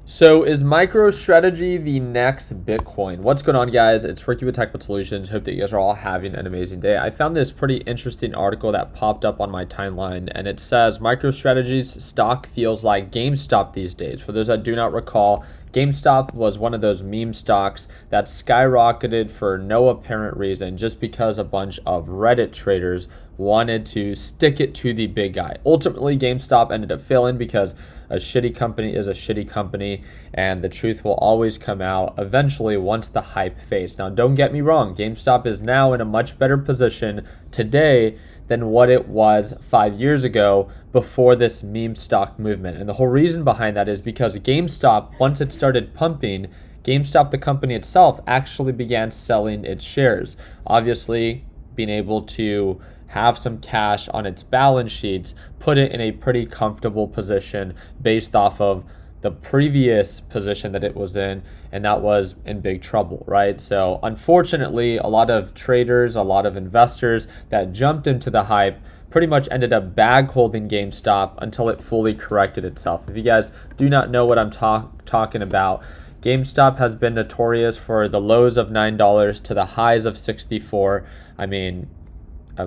So is MicroStrategy the next Bitcoin? What's going on, guys? It's Ricky with Technical Solutions. Hope that you guys are all having an amazing day. I found this pretty interesting article that popped up on my timeline, and it says MicroStrategy's stock feels like GameStop these days. For those that do not recall, GameStop was one of those meme stocks that skyrocketed for no apparent reason just because a bunch of Reddit traders wanted to stick it to the big guy. Ultimately, GameStop ended up failing because a shitty company is a shitty company, and the truth will always come out eventually once the hype fades. Now, don't get me wrong, GameStop is now in a much better position today than what it was 5 years ago before this meme stock movement. And the whole reason behind that is because GameStop, once it started pumping, GameStop, the company itself, actually began selling its shares. Obviously, being able to have some cash on its balance sheets, put it in a pretty comfortable position based off of the previous position that it was in, and that was in big trouble, right? So unfortunately, a lot of traders, a lot of investors that jumped into the hype pretty much ended up bag holding GameStop until it fully corrected itself. If you guys do not know what I'm talking about, GameStop has been notorious for the lows of $9 to the highs of 64. I mean,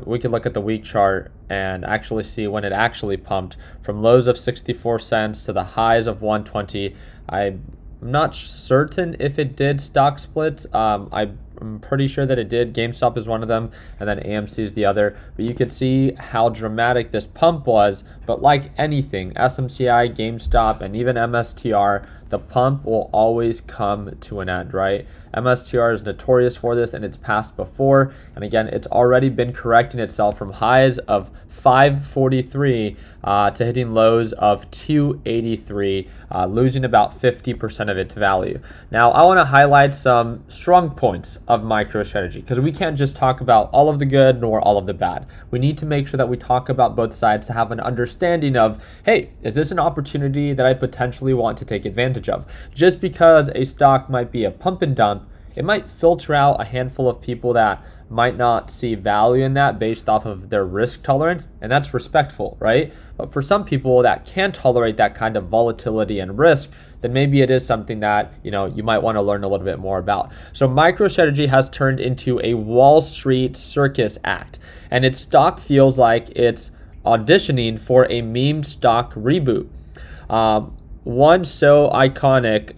we could look at the week chart and actually see when it actually pumped from lows of 64 cents to the highs of 120. I'm not certain if it did stock splits. I'm pretty sure that it did. GameStop is one of them, and then AMC is the other. But you could see how dramatic this pump was. But like anything, SMCI, GameStop, and even MSTR, the pump will always come to an end, right? MSTR is notorious for this, and it's passed before. And again, it's already been correcting itself from highs of 543 to hitting lows of 283, losing about 50% of its value. Now, I want to highlight some strong points of MicroStrategy, because we can't just talk about all of the good nor all of the bad. We need to make sure that we talk about both sides to have an understanding of, hey, is this an opportunity that I potentially want to take advantage of? Just because a stock might be a pump and dump, it might filter out a handful of people that might not see value in that based off of their risk tolerance, and that's respectful, right? But for some people that can tolerate that kind of volatility and risk, then maybe it is something that you might want to learn a little bit more about. So MicroStrategy has turned into a Wall Street circus act, and its stock feels like it's auditioning for a meme stock reboot. One so iconic,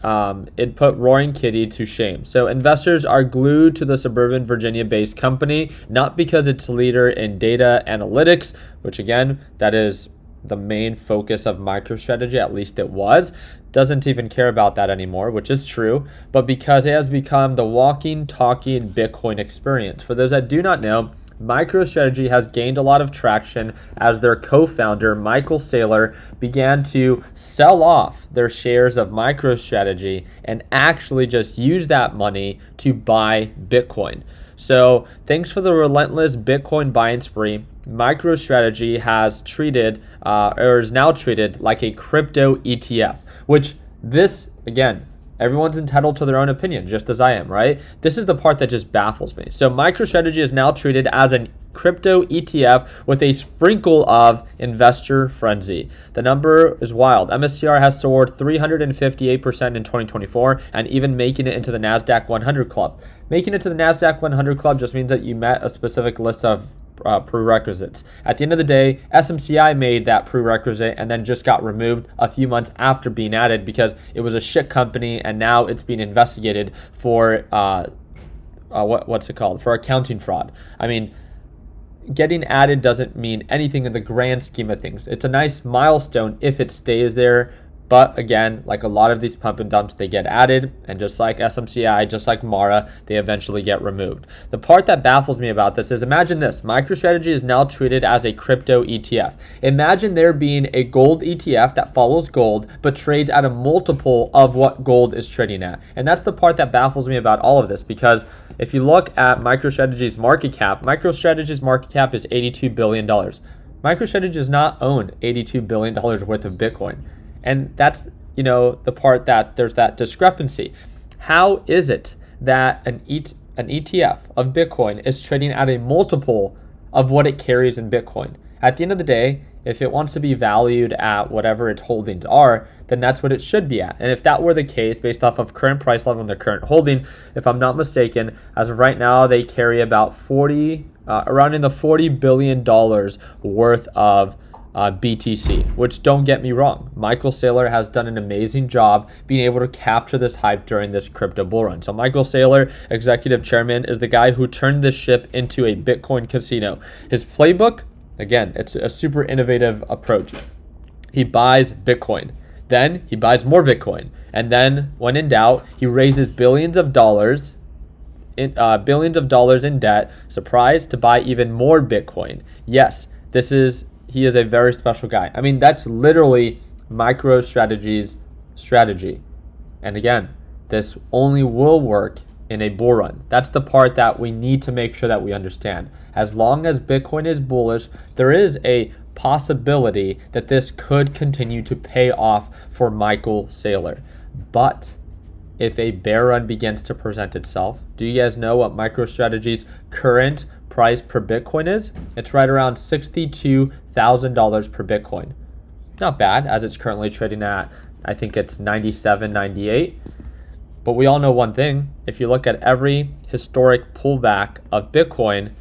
it put Roaring Kitty to shame. So investors are glued to the suburban Virginia-based company, not because it's leader in data analytics, which again, that is the main focus of MicroStrategy, at least it was. Doesn't even care about that anymore, which is true, but because it has become the walking, talking Bitcoin experience. For those that do not know, MicroStrategy has gained a lot of traction as their co-founder, Michael Saylor, began to sell off their shares of MicroStrategy and actually just use that money to buy Bitcoin. So thanks for the relentless Bitcoin buying spree, MicroStrategy has treated, or is now treated like a crypto ETF, which this, again, everyone's entitled to their own opinion, just as I am, right? This is the part that just baffles me. So MicroStrategy is now treated as an crypto ETF with a sprinkle of investor frenzy. The number is wild. MSTR has soared 358% in 2024 and even making it into the NASDAQ 100 club. Making it to the NASDAQ 100 club just means that you met a specific list of prerequisites. At the end of the day, SMCI made that prerequisite and then just got removed a few months after being added because it was a shit company, and now it's being investigated for what's it called? For accounting fraud. I mean, getting added doesn't mean anything in the grand scheme of things. It's a nice milestone if it stays there. But again, like a lot of these pump and dumps, they get added, and just like SMCI, just like Mara, they eventually get removed. The part that baffles me about this is, imagine this, MicroStrategy is now treated as a crypto ETF. Imagine there being a gold ETF that follows gold, but trades at a multiple of what gold is trading at. And that's the part that baffles me about all of this, because if you look at MicroStrategy's market cap, MicroStrategy's market cap is $82 billion. MicroStrategy does not own $82 billion worth of Bitcoin. And that's, the part that there's that discrepancy. How is it that an ETF of Bitcoin is trading at a multiple of what it carries in Bitcoin? At the end of the day, if it wants to be valued at whatever its holdings are, then that's what it should be at. And if that were the case, based off of current price level and their current holding, if I'm not mistaken, as of right now, they carry about around in the $40 billion worth of BTC, which, don't get me wrong, Michael Saylor has done an amazing job being able to capture this hype during this crypto bull run. So Michael Saylor, executive chairman, is the guy who turned this ship into a Bitcoin casino. His playbook, again, it's a super innovative approach. He buys Bitcoin, then he buys more Bitcoin, and then when in doubt, he raises billions of dollars in debt, surprise, to buy even more Bitcoin. Yes, he is a very special guy. I mean, that's literally MicroStrategy's strategy. And again, this only will work in a bull run. That's the part that we need to make sure that we understand. As long as Bitcoin is bullish, there is a possibility that this could continue to pay off for Michael Saylor. But if a bear run begins to present itself, do you guys know what MicroStrategy's current price per Bitcoin is? It's right around $62,000 per Bitcoin. Not bad, as it's currently trading at, I think it's 97, 98. But we all know one thing. If you look at every historic pullback of Bitcoin,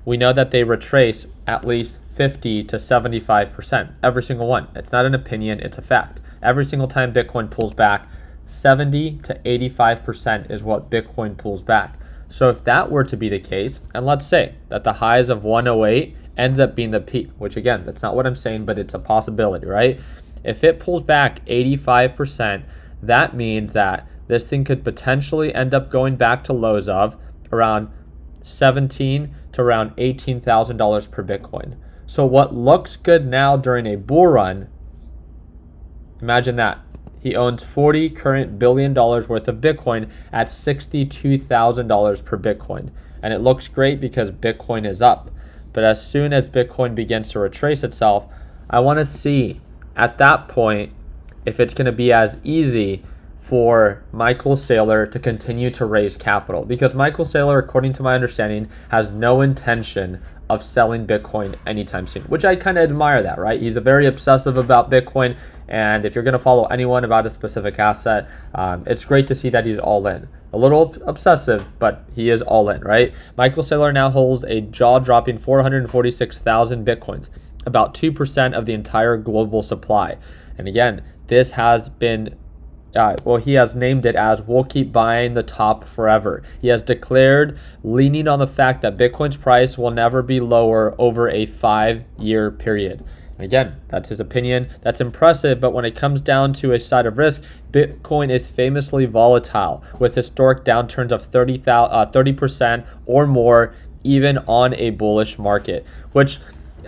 we know that they retrace at least 50 to 75%. Every single one. It's not an opinion, it's a fact. Every single time Bitcoin pulls back, 70 to 85% is what Bitcoin pulls back. So if that were to be the case, and let's say that the highs of 108 ends up being the peak, which again, that's not what I'm saying, but it's a possibility, right? If it pulls back 85%, that means that this thing could potentially end up going back to lows of around $17,000 to around $18,000 per Bitcoin. So what looks good now during a bull run, imagine that. He owns 40 current $1 billion worth of Bitcoin at $62,000 per Bitcoin. And it looks great because Bitcoin is up. But as soon as Bitcoin begins to retrace itself, I want to see at that point if it's going to be as easy for Michael Saylor to continue to raise capital. Because Michael Saylor, according to my understanding, has no intention of selling Bitcoin anytime soon, which I kind of admire that, right? He's a very obsessive about Bitcoin, and if you're going to follow anyone about a specific asset, it's great to see that he's all in. A little obsessive, but he is all in, right? Michael Saylor now holds a jaw-dropping 446,000 Bitcoins, about 2% of the entire global supply. And again, this has been he has named it as "we'll keep buying the top forever." He has declared, leaning on the fact that Bitcoin's price will never be lower over a 5-year period. And again, that's his opinion. That's impressive, but when it comes down to a side of risk, Bitcoin is famously volatile, with historic downturns of 30% or more, even on a bullish market, which,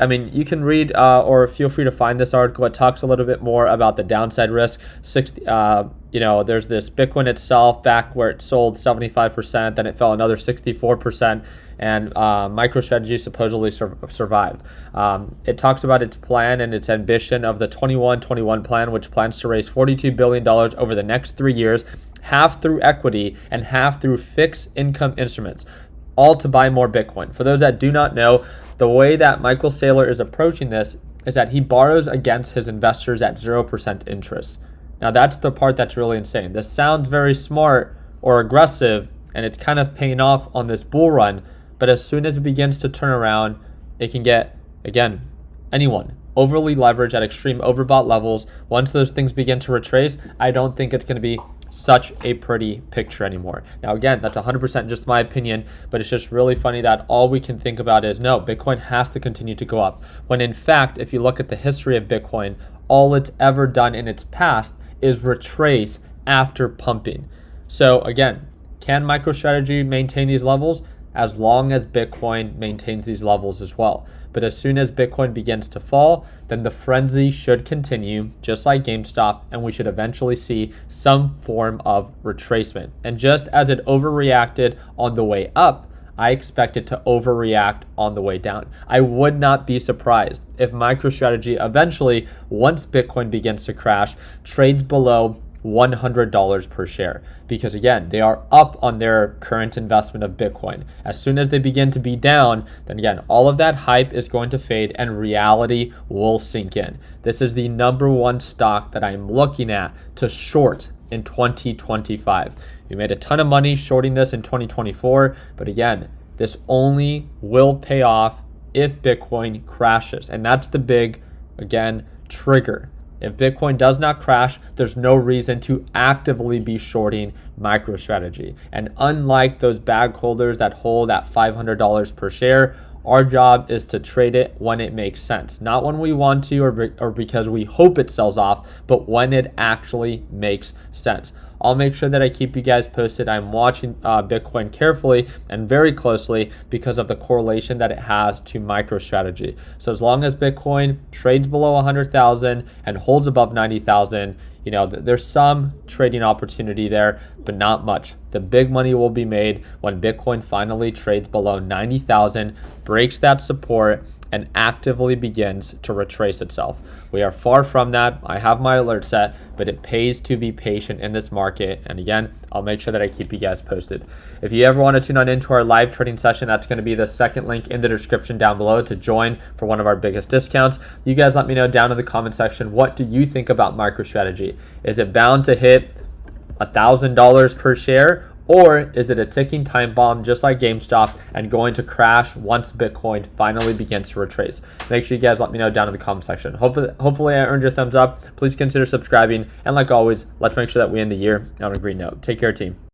I mean, you can read or feel free to find this article. It talks a little bit more about the downside risk. There's this Bitcoin itself back where it sold 75%, then it fell another 64%, and MicroStrategy supposedly survived. It talks about its plan and its ambition of the 21-21 plan, which plans to raise $42 billion over the next 3 years, half through equity and half through fixed income instruments, all to buy more Bitcoin. For those that do not know, the way that Michael Saylor is approaching this is that he borrows against his investors at 0% interest. Now that's the part that's really insane. This sounds very smart or aggressive, and it's kind of paying off on this bull run, but as soon as it begins to turn around, it can get, again, anyone overly leveraged at extreme overbought levels. Once those things begin to retrace, I don't think it's going to be such a pretty picture anymore. Now again, that's 100% just my opinion, but it's just really funny that all we can think about is, no, Bitcoin has to continue to go up, when in fact, if you look at the history of Bitcoin, all it's ever done in its past is retrace after pumping. So again, can MicroStrategy maintain these levels? As long as Bitcoin maintains these levels as well. But as soon as Bitcoin begins to fall, then the frenzy should continue, just like GameStop, and we should eventually see some form of retracement. And just as it overreacted on the way up, I expect it to overreact on the way down. I would not be surprised if MicroStrategy eventually, once Bitcoin begins to crash, trades below $100 per share, because again, they are up on their current investment of Bitcoin. As soon as they begin to be down, then again, all of that hype is going to fade and reality will sink in. This is the number one stock that I'm looking at to short in 2025. We made a ton of money shorting this in 2024, but again, this only will pay off if Bitcoin crashes. And that's the big, again, trigger. If Bitcoin does not crash, there's no reason to actively be shorting MicroStrategy. And unlike those bag holders that hold at $500 per share, our job is to trade it when it makes sense. Not when we want to or because we hope it sells off, but when it actually makes sense. I'll make sure that I keep you guys posted. I'm watching Bitcoin carefully and very closely because of the correlation that it has to MicroStrategy. So as long as Bitcoin trades below 100,000 and holds above 90,000, you know, there's some trading opportunity there, but not much. The big money will be made when Bitcoin finally trades below 90,000, breaks that support, and actively begins to retrace itself. We are far from that. I have my alert set, but it pays to be patient in this market. And again, I'll make sure that I keep you guys posted. If you ever want to tune on into our live trading session, that's going to be the second link in the description down below to join for one of our biggest discounts. You guys let me know down in the comment section, what do you think about MicroStrategy? Is it bound to hit $1,000 per share? Or is it a ticking time bomb just like GameStop and going to crash once Bitcoin finally begins to retrace? Make sure you guys let me know down in the comment section. Hopefully I earned your thumbs up. Please consider subscribing. And like always, let's make sure that we end the year on a green note. Take care, team.